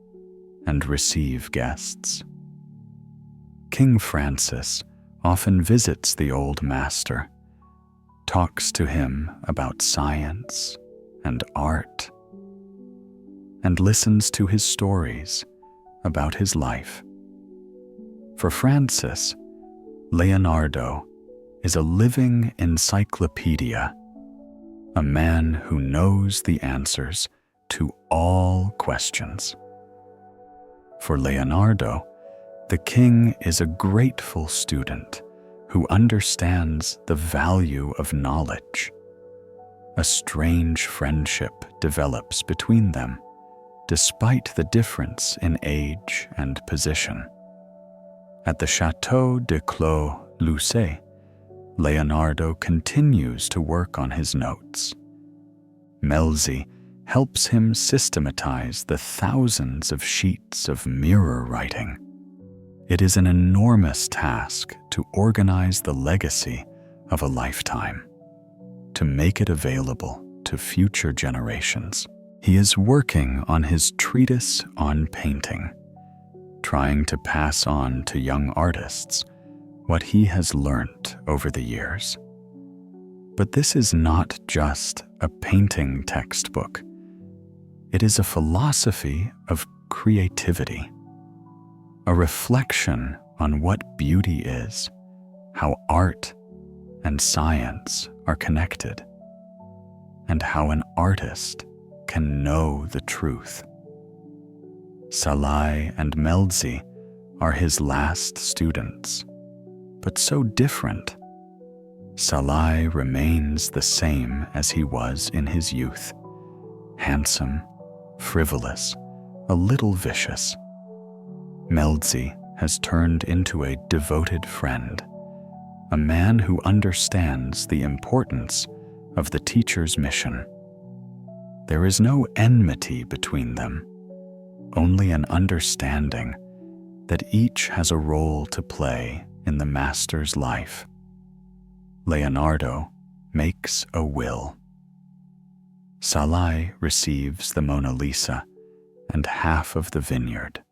and receive guests. King Francis often visits the old master, talks to him about science and art, and listens to his stories about his life. For Francis, Leonardo is a living encyclopedia, a man who knows the answers to all questions. For Leonardo, the king is a grateful student who understands the value of knowledge. A strange friendship develops between them, despite the difference in age and position. At the Château de Clos-Lucé, Leonardo continues to work on his notes. Melzi helps him systematize the thousands of sheets of mirror writing. It is an enormous task to organize the legacy of a lifetime, to make it available to future generations. He is working on his treatise on painting, trying to pass on to young artists what he has learnt over the years. But this is not just a painting textbook. It is a philosophy of creativity, a reflection on what beauty is, how art and science are connected, and how an artist can know the truth. Salai and Melzi are his last students, but so different. Salai remains the same as he was in his youth, handsome, frivolous, a little vicious. Melzi has turned into a devoted friend, a man who understands the importance of the teacher's mission. There is no enmity between them, only an understanding that each has a role to play in the master's life. Leonardo makes a will. Salai receives the Mona Lisa and half of the vineyard,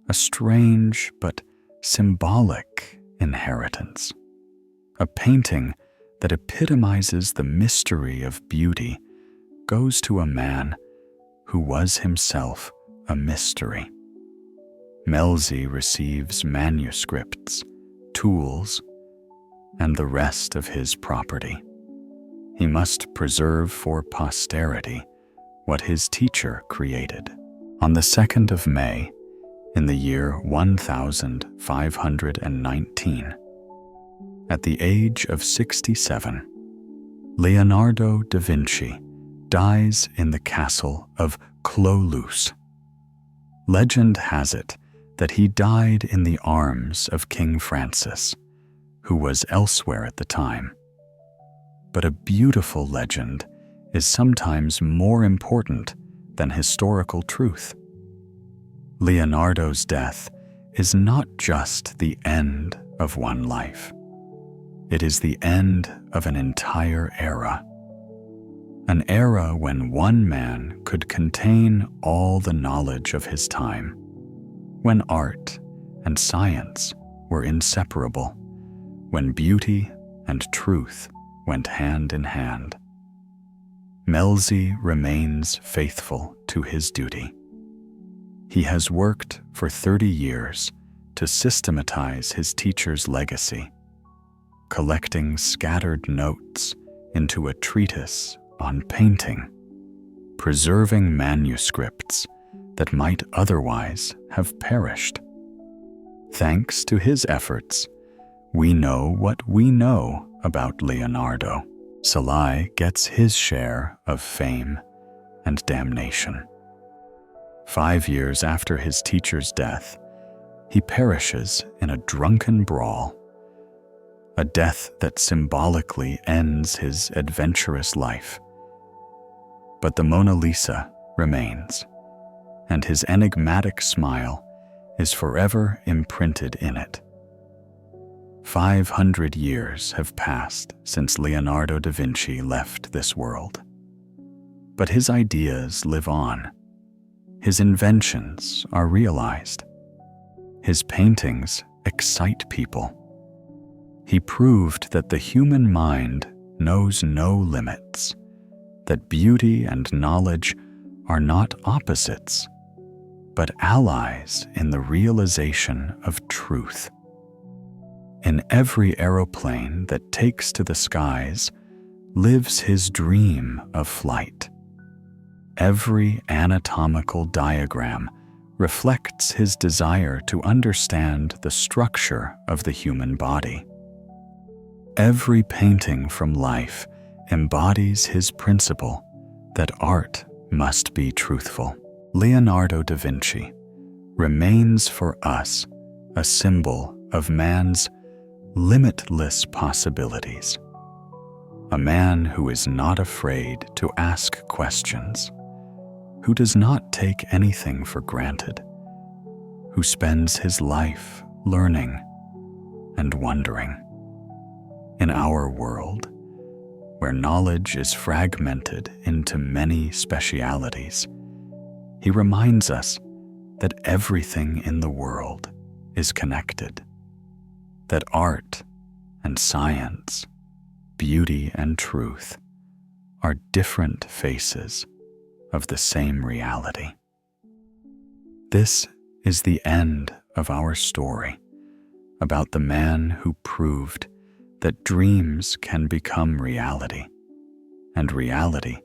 a strange but symbolic inheritance, a painting that epitomizes the mystery of beauty goes to a man who was himself a mystery. Melzi receives manuscripts, tools, and the rest of his property. He must preserve for posterity what his teacher created. On the 2nd of May, in the year 1519, at the age of 67, Leonardo da Vinci dies in the castle of Clos. Legend has it that he died in the arms of King Francis, who was elsewhere at the time. But a beautiful legend is sometimes more important than historical truth. Leonardo's death is not just the end of one life. It is the end of an entire era. An era when one man could contain all the knowledge of his time, when art and science were inseparable, when beauty and truth went hand in hand. Melzi remains faithful to his duty. He has worked for 30 years to systematize his teacher's legacy, collecting scattered notes into a treatise on painting, preserving manuscripts that might otherwise have perished. Thanks to his efforts, we know what we know about Leonardo. Salai gets his share of fame and damnation. 5 years after his teacher's death, he perishes in a drunken brawl, a death that symbolically ends his adventurous life. But the Mona Lisa remains, and his enigmatic smile is forever imprinted in it. 500 years have passed since Leonardo da Vinci left this world. But his ideas live on. His inventions are realized. His paintings excite people. He proved that the human mind knows no limits, that beauty and knowledge are not opposites, but allies in the realization of truth. In every aeroplane that takes to the skies lives his dream of flight. Every anatomical diagram reflects his desire to understand the structure of the human body. Every painting from life embodies his principle that art must be truthful. Leonardo da Vinci remains for us a symbol of man's limitless possibilities, a man who is not afraid to ask questions, who does not take anything for granted, who spends his life learning and wondering. In our world, where knowledge is fragmented into many specialities, he reminds us that everything in the world is connected, that art and science, beauty and truth are different faces of the same reality. This is the end of our story about the man who proved that dreams can become reality, and reality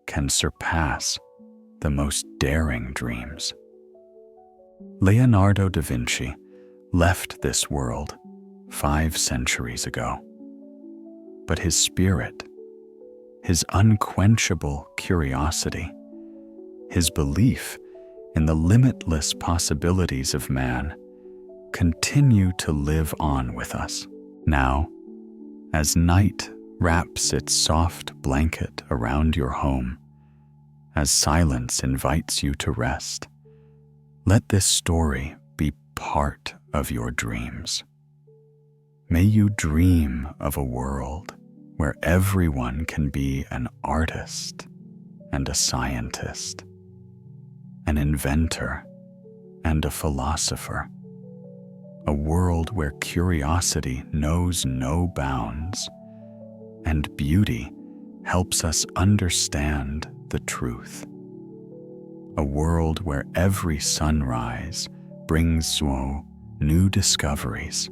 can surpass the most daring dreams. Leonardo da Vinci left this world 5 centuries ago. but his spirit, his unquenchable curiosity, his belief in the limitless possibilities of man continue to live on with us. Now, as night wraps its soft blanket around your home, as silence invites you to rest, let this story be part of your dreams. May you dream of a world where everyone can be an artist and a scientist, an inventor and a philosopher, a world where curiosity knows no bounds and beauty helps us understand the truth, a world where every sunrise brings new discoveries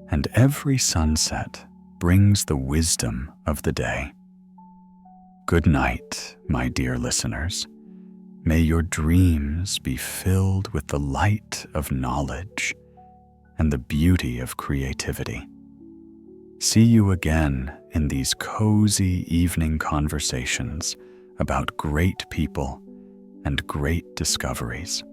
and every sunset brings the wisdom of the day. Good night, my dear listeners. May your dreams be filled with the light of knowledge and the beauty of creativity. See you again in these cozy evening conversations about great people and great discoveries.